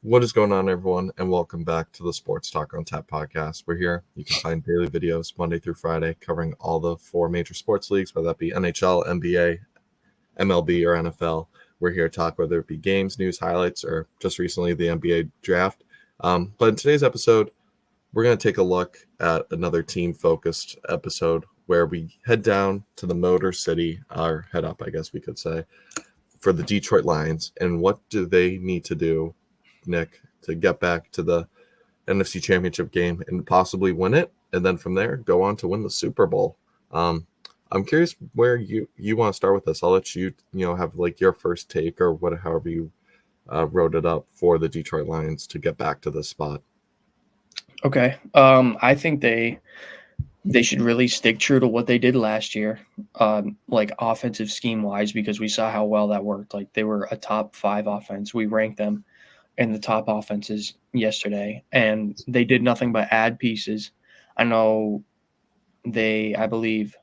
What is going on, everyone, and welcome back to the Sports Talk on Tap podcast. We're here. You can find daily videos Monday through Friday covering all the four major sports leagues, whether that be NHL, NBA, MLB, or NFL. We're here to talk whether it be games, news, highlights, or just recently the NBA draft. But in today's episode, we're going to take a look at another team-focused episode where we head down to the Motor City, or head up, I guess we could say, for the Detroit Lions. And what do they need to do, Nick, to get back to the NFC Championship game and possibly win it, and then from there go on to win the Super Bowl? I'm curious where you want to start with this. I'll let you have like your first take or however you wrote it up for the Detroit Lions to get back to this spot. Okay. I think they should really stick true to what they did last year, like offensive scheme wise, because we saw how well that worked. Like they were a top 5 offense. We ranked them in the top offenses yesterday, and they did nothing but add pieces. I know I believe,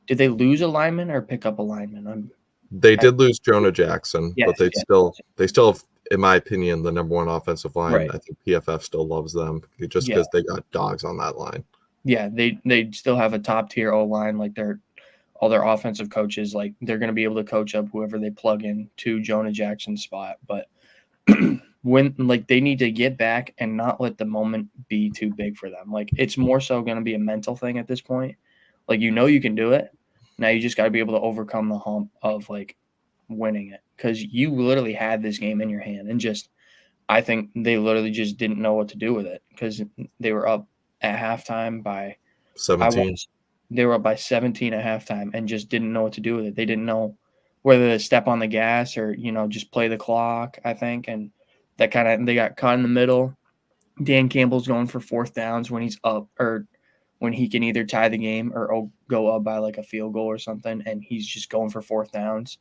did they lose a lineman or pick up a lineman? They did lose Jonah Jackson, yes, but they still have, in my opinion, the number one offensive line. Right. I think PFF still loves them just because they got dogs on that line. Yeah, they still have a top tier O line. Like all their offensive coaches, like they're going to be able to coach up whoever they plug in to Jonah Jackson's spot. But when they need to get back and not let the moment be too big for them. Like it's more so going to be a mental thing at this point. Like you can do it. Now you just got to be able to overcome the hump of like winning it, because you literally had this game in your hand, and I think they literally just didn't know what to do with it because they were up at halftime by 17. They were up by 17 at halftime and just didn't know what to do with it. They didn't know whether to step on the gas or just play the clock, I think, and they got caught in the middle. Dan Campbell's going for fourth downs when he's up, or when he can either tie the game or go up by like a field goal or something, and he's just going for fourth downs.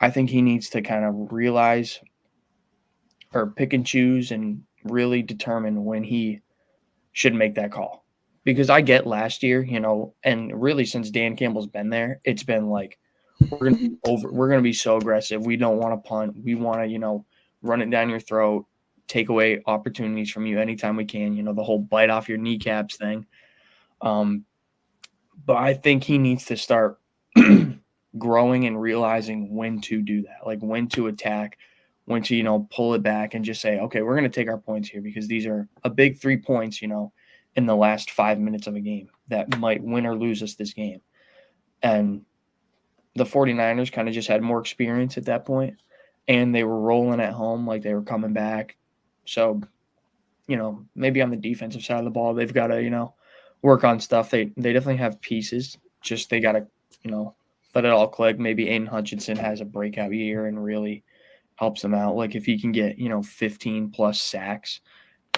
I think he needs to kind of realize or pick and choose and really determine when he should make that call. Because I get last year, and really since Dan Campbell's been there, it's been like we're gonna be so aggressive. We don't want to punt. We want to, run it down your throat, take away opportunities from you anytime we can. The whole bite off your kneecaps thing. But I think he needs to start growing and realizing when to do that, like when to attack, when to, pull it back and just say, okay, we're going to take our points here because these are a big 3 points, in the last 5 minutes of a game that might win or lose us this game. And the 49ers kind of just had more experience at that point, and they were rolling at home, like they were coming back. So, maybe on the defensive side of the ball, they've got to, work on stuff. They definitely have pieces. Just they got to, let it all click. Maybe Aiden Hutchinson has a breakout year and really helps them out. Like if he can get, 15 plus sacks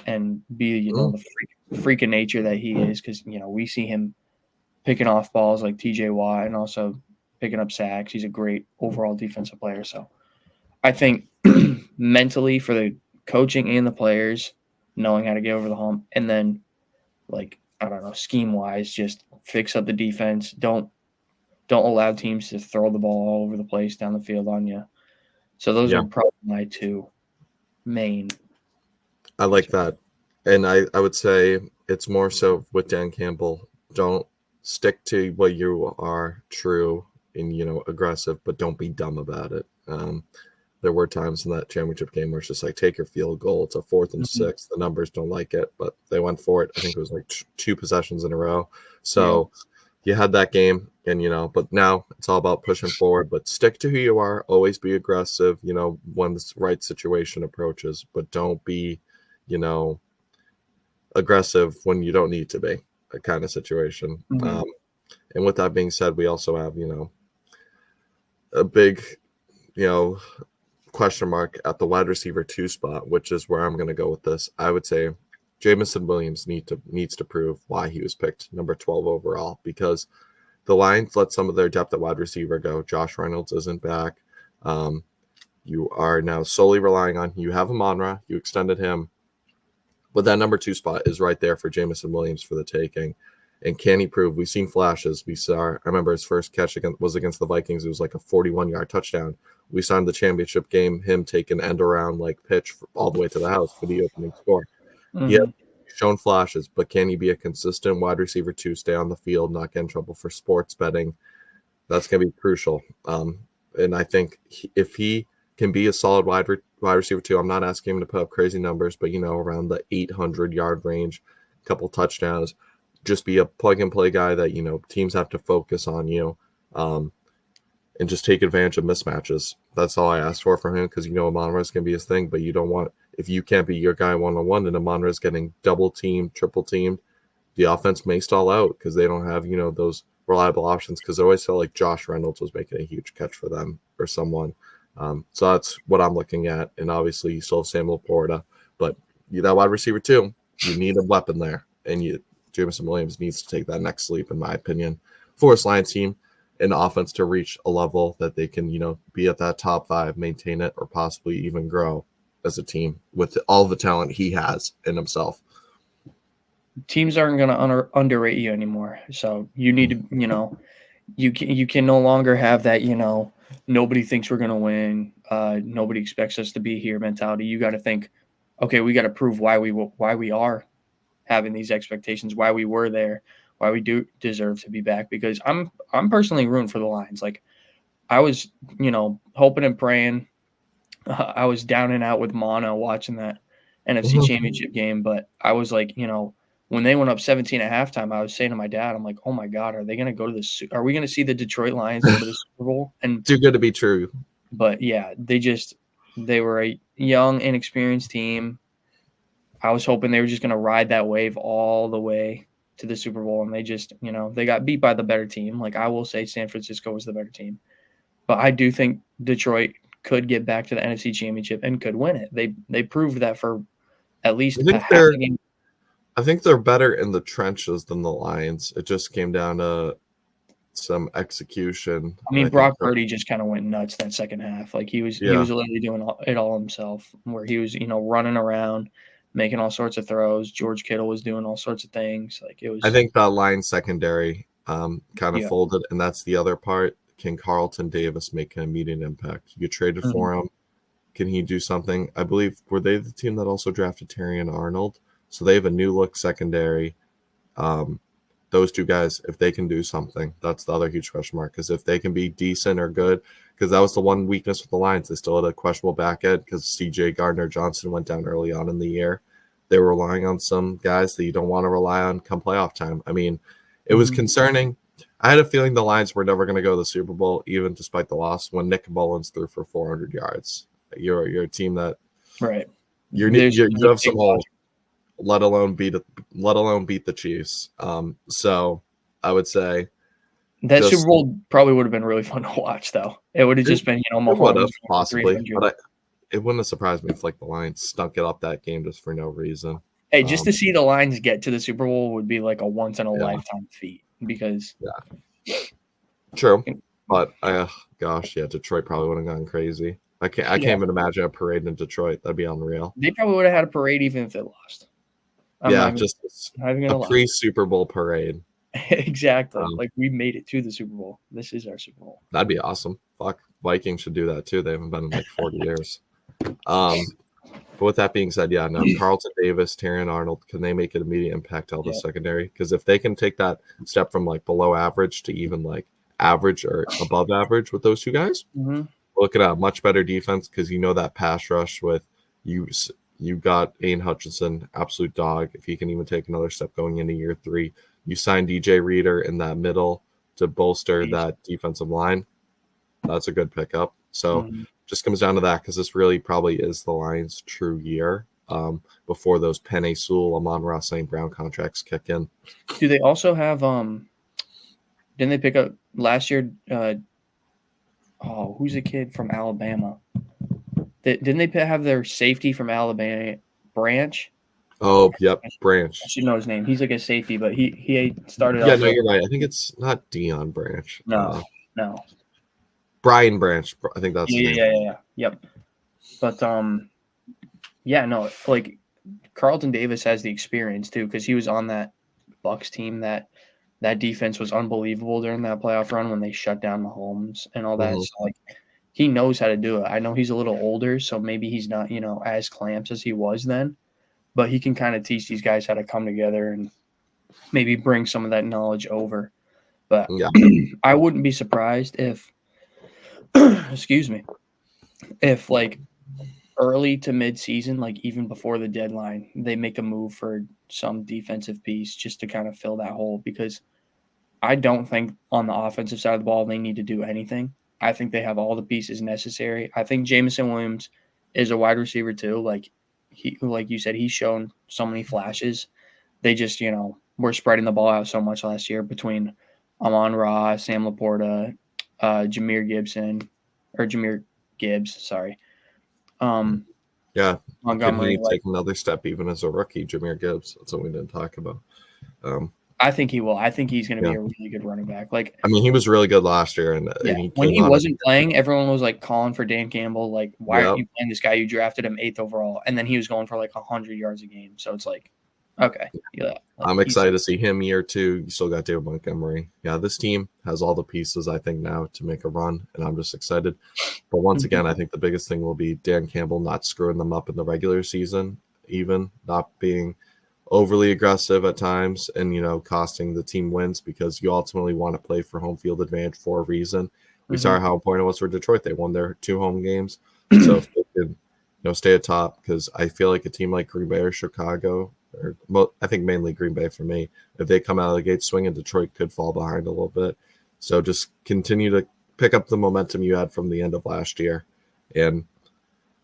and be, the freak of nature that he is, because, we see him picking off balls like TJ Watt and also picking up sacks. He's a great overall defensive player. So I think mentally for the coaching and the players, knowing how to get over the hump, and then scheme wise, just fix up the defense. Don't allow teams to throw the ball all over the place down the field on you. So those are probably my 2 main. I like that. And I would say it's more so with Dan Campbell. Don't stick to what you are true and, aggressive, but don't be dumb about it. There were times in that championship game where it's just like, take your field goal. It's a 4th and 6. The numbers don't like it, but they went for it. I think it was like 2 possessions in a row. So you had that game, and, but now it's all about pushing forward. But stick to who you are. Always be aggressive, when the right situation approaches. But don't be, aggressive when you don't need to be, a kind of situation. And with that being said, we also have, a big, question mark at the wide receiver 2 spot, which is where I'm going to go with this. I would say Jameson Williams needs to prove why he was picked number 12 overall, because the Lions let some of their depth at wide receiver go. Josh Reynolds isn't back. You are now solely relying on, you have Amon-Ra, you extended him, but that number 2 spot is right there for Jameson Williams for the taking. And can he prove? We've seen flashes. I remember his first catch was against the Vikings. It was like a 41-yard touchdown we signed the championship game, him taking end around like pitch all the way to the house for the opening score. He has shown flashes, but can he be a consistent wide receiver to stay on the field, not get in trouble for sports betting? That's going to be crucial. And I think if he can be a solid wide receiver too, I'm not asking him to put up crazy numbers, but around the 800-yard range, a couple touchdowns, just be a plug-and-play guy that teams have to focus on, and just take advantage of mismatches. That's all I asked for from him, because Amon-Ra is going to be his thing, but you don't want, if you can't be your guy one-on-one, and Amon-Ra is getting double-teamed, triple-teamed, the offense may stall out because they don't have, those reliable options, because I always felt like Josh Reynolds was making a huge catch for them or someone. So that's what I'm looking at. And obviously you still have Samuel Porta, but that wide receiver too, you need a weapon there. And Jameson Williams needs to take that next leap, in my opinion, for this Lions team and offense to reach a level that they can, be at that top 5, maintain it, or possibly even grow as a team with all the talent he has in himself. Teams aren't going to underrate you anymore. So you need to, you can no longer have that, nobody thinks we're going to win. Nobody expects us to be here mentality. You got to think, okay, we got to prove why we are having these expectations, why we were there, why we do deserve to be back. Because I'm personally rooting for the Lions. Like, I was, hoping and praying. I was down and out with Mana watching that NFC Championship game, but I was like, when they went up 17 at halftime, I was saying to my dad, I'm like, oh my God, are they going to go to the – are we going to see the Detroit Lions go to the Super Bowl? And too good to be true. But, yeah, they were a young, inexperienced team. I was hoping they were just going to ride that wave all the way to the Super Bowl, and they just, they got beat by the better team. Like, I will say San Francisco was the better team. But I do think Detroit could get back to the NFC Championship and could win it. They proved that for at least a half a game. I think they're better in the trenches than the Lions. It just came down to some execution. I mean, Brock Purdy just kind of went nuts that second half. Like, he was literally doing it all himself, where he was, running around, making all sorts of throws. George Kittle was doing all sorts of things. Like, it was. I think that Lions secondary kind of folded, and that's the other part. Can Carlton Davis make an immediate impact? You traded for him. Can he do something? I believe, were they the team that also drafted Terrion Arnold? So they have a new look secondary. Those two guys, if they can do something, that's the other huge question mark. Because if they can be decent or good, because that was the one weakness with the Lions. They still had a questionable back end because CJ Gardner-Johnson went down early on in the year. They were relying on some guys that you don't want to rely on come playoff time. I mean, it was concerning. I had a feeling the Lions were never going to go to the Super Bowl, even despite the loss, when Nick Mullins threw for 400 yards. You're a team that you have some holes. Let alone beat the Chiefs. So I would say that Super Bowl probably would have been really fun to watch, though. It would have just been, Mahomes possibly, but it wouldn't have surprised me if the Lions stunk it up that game just for no reason. Hey, just to see the Lions get to the Super Bowl would be like a once in a lifetime feat, because true, but Detroit probably would have gone crazy. I can't even imagine a parade in Detroit. That'd be unreal. They probably would have had a parade even if they lost. Just a pre-Super Bowl parade. Exactly. Like, we made it to the Super Bowl. This is our Super Bowl. That'd be awesome. Fuck, Vikings should do that too. They haven't been in 40 years. But with that being said, Carlton Davis, Terrion Arnold, can they make an immediate impact on the secondary? Because if they can take that step from below average to even average or above average with those two guys, look at a much better defense, because that pass rush with you got Aiden Hutchinson, absolute dog. If he can even take another step going into year 3, you signed DJ Reader in that middle to bolster that defensive line. That's a good pickup. So just comes down to that, because this really probably is the Lions' true year before those Penei Sewell, Amon-Ra St. Brown contracts kick in. Do they also have didn't they pick up last year who's a kid from Alabama? Didn't they have their safety from Alabama, Branch? Oh, yep, Branch. I should know his name. He's like a safety, but he started. Yeah, no, you're right. I think it's not Deion Branch. No. Brian Branch. I think that's Yep. But Carlton Davis has the experience too, because he was on that Bucs team. That defense was unbelievable during that playoff run when they shut down Mahomes and all that. So he knows how to do it. I know he's a little older, so maybe he's not, as clamps as he was then, but he can kind of teach these guys how to come together and maybe bring some of that knowledge over. But Yeah. I wouldn't be surprised if, excuse me, if like early to mid-season, like even before the deadline, they make a move for some defensive piece just to kind of fill that hole, because I don't think on the offensive side of the ball they need to do anything. I think they have all the pieces necessary. I think Jameson Williams is a wide receiver too. Like you said, he's shown so many flashes. They just, were spreading the ball out so much last year between Amon-Ra, Sam Laporta, Jahmyr Gibbs, sorry. Yeah. Montgomery. Can he take another step even as a rookie, Jahmyr Gibbs? That's what we didn't talk about. I think he will. I think he's going to be a really good running back. I mean, he was really good last year, and when he wasn't playing, everyone was like calling for Dan Campbell. Like, why aren't you playing this guy? You drafted him 8th overall, and then he was going for like 100 yards a game. So it's like, okay, yeah. I'm excited to see him year 2. You still got David Montgomery. Yeah, this team has all the pieces, I think, now to make a run, and I'm just excited. But once again, I think the biggest thing will be Dan Campbell not screwing them up in the regular season, even not being overly aggressive at times and, costing the team wins, because you ultimately want to play for home field advantage for a reason. We saw how important it was for Detroit. They won their 2 home games. So if they could, stay atop, because I feel like a team like Green Bay or Chicago, or I think mainly Green Bay for me, if they come out of the gate swinging, Detroit could fall behind a little bit. So just continue to pick up the momentum you had from the end of last year. And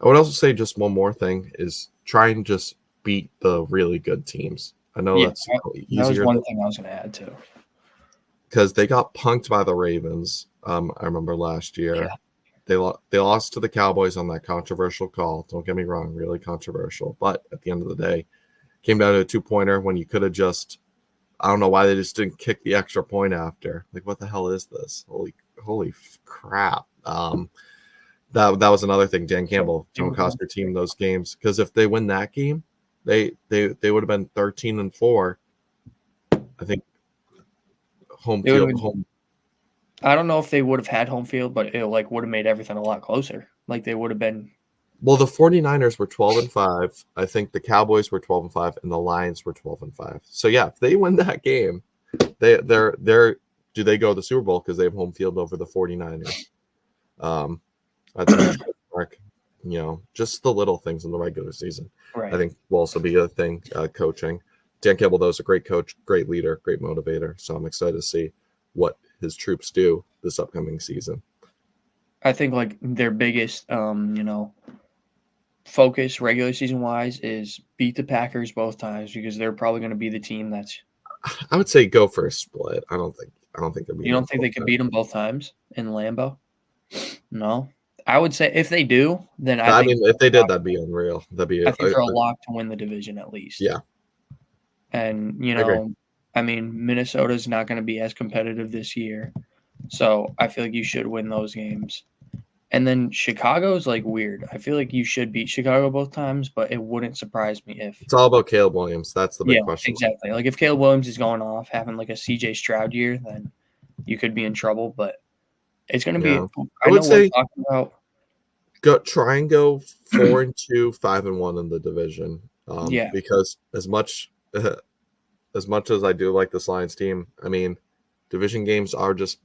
I would also say just one more thing is try and just beat the really good teams. I know that's easier. That was one thing I was going to add too. Because they got punked by the Ravens. I remember last year. Yeah. They lost to the Cowboys on that controversial call. Don't get me wrong, really controversial. But at the end of the day, came down to a 2-pointer when you could have just, I don't know why they just didn't kick the extra point after. Like, what the hell is this? Holy crap. That was another thing. Dan Campbell, don't cost your team those games, because if they win that game, they would have been 13-4. I think home. I don't know if they would have had home field, but it would have made everything a lot closer. Like they would have been. Well, the 49ers were 12-5. I think the Cowboys were 12-5, and the Lions were 12-5. So yeah, if they win that game, they're do they go to the Super Bowl because they have home field over the 49ers? That's a huge mark. Just the little things in the regular season. Right. I think will also be a thing. Coaching. Dan Campbell, though, is a great coach, great leader, great motivator. So I'm excited to see what his troops do this upcoming season. I think their biggest, focus regular season wise is beat the Packers both times, because they're probably going to be the team that's. I would say go for a split. I don't think they'll beat. You don't think they could beat them both times in Lambeau? No. I would say if they do, then I think if they did, that'd be unreal. I think they're a lock to win the division at least. Yeah. And Minnesota's not going to be as competitive this year, so I feel like you should win those games. And then Chicago's weird. I feel like you should beat Chicago both times, but it wouldn't surprise me if it's all about Caleb Williams. That's the big question. Exactly. If Caleb Williams is going off, having a CJ Stroud year, then you could be in trouble. But it's going to be. I would say talking about. Try and go 4-2, 5-1 in the division. Because as much as I do like this Lions team, I mean, division games are just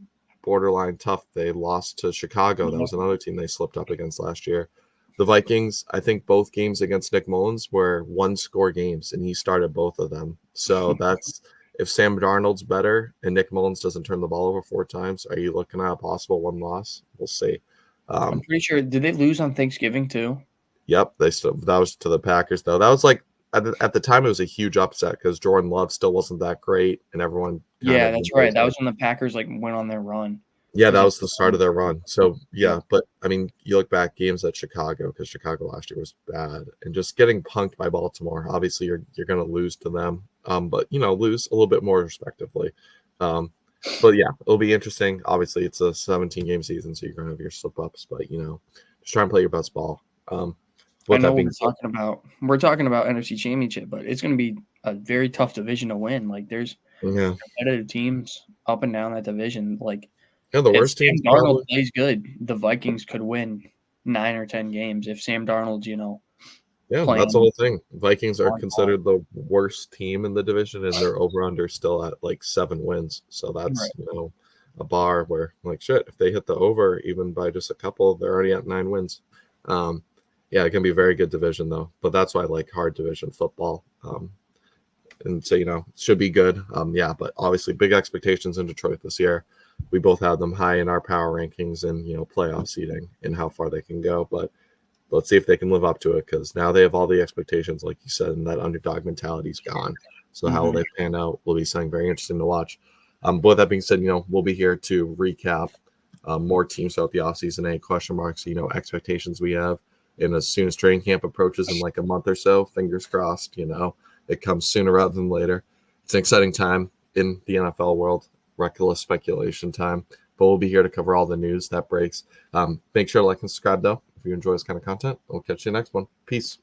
borderline tough. They lost to Chicago. That was another team they slipped up against last year. The Vikings, I think both games against Nick Mullins were 1-score games, and he started both of them. So that's if Sam Darnold's better and Nick Mullins doesn't turn the ball over 4 times, are you looking at a possible 1 loss? We'll see. I'm pretty sure. Did they lose on Thanksgiving too? Yep, that was to the Packers though. That was at the time it was a huge upset because Jordan Love still wasn't that great, and everyone. Yeah, that's right. That was when the Packers went on their run. Yeah, that was the start of their run. So yeah, but I mean, you look back games at Chicago, because Chicago last year was bad, and just getting punked by Baltimore. Obviously, you're going to lose to them, but lose a little bit more respectively. But yeah, it'll be interesting. Obviously, it's a 17-game season, so you're going to have your slip-ups, but just try and play your best ball. I know we're talking about NFC Championship, but it's going to be a very tough division to win. There's competitive teams up and down that division. Yeah, the If worst Sam teams Darnold probably. plays good, the Vikings could win 9 or 10 games if Sam Darnold's, Yeah, that's the playing whole thing. Vikings are on par. considered the worst team in the division, and their over/under still at like 7 wins. So Right. that's a bar where like shit. If they hit the over even by just a couple, they're already at 9 wins. Um, yeah, it can be a very good division though. But that's why I like hard division football. And so should be good. Yeah, but obviously big expectations in Detroit this year. We both had them high in our power rankings and playoff seeding and how far they can go. But let's see if they can live up to it, because now they have all the expectations, like you said, and that underdog mentality's gone. So how will Mhm. they pan out will be something very interesting to watch. But with that being said, we'll be here to recap more teams throughout the offseason, any question marks, expectations we have. And as soon as training camp approaches in like a month or so, fingers crossed, it comes sooner rather than later. It's an exciting time in the NFL world, reckless speculation time. But we'll be here to cover all the news that breaks. Make sure to like and subscribe, though, if you enjoy this kind of content. We'll catch you next one. Peace.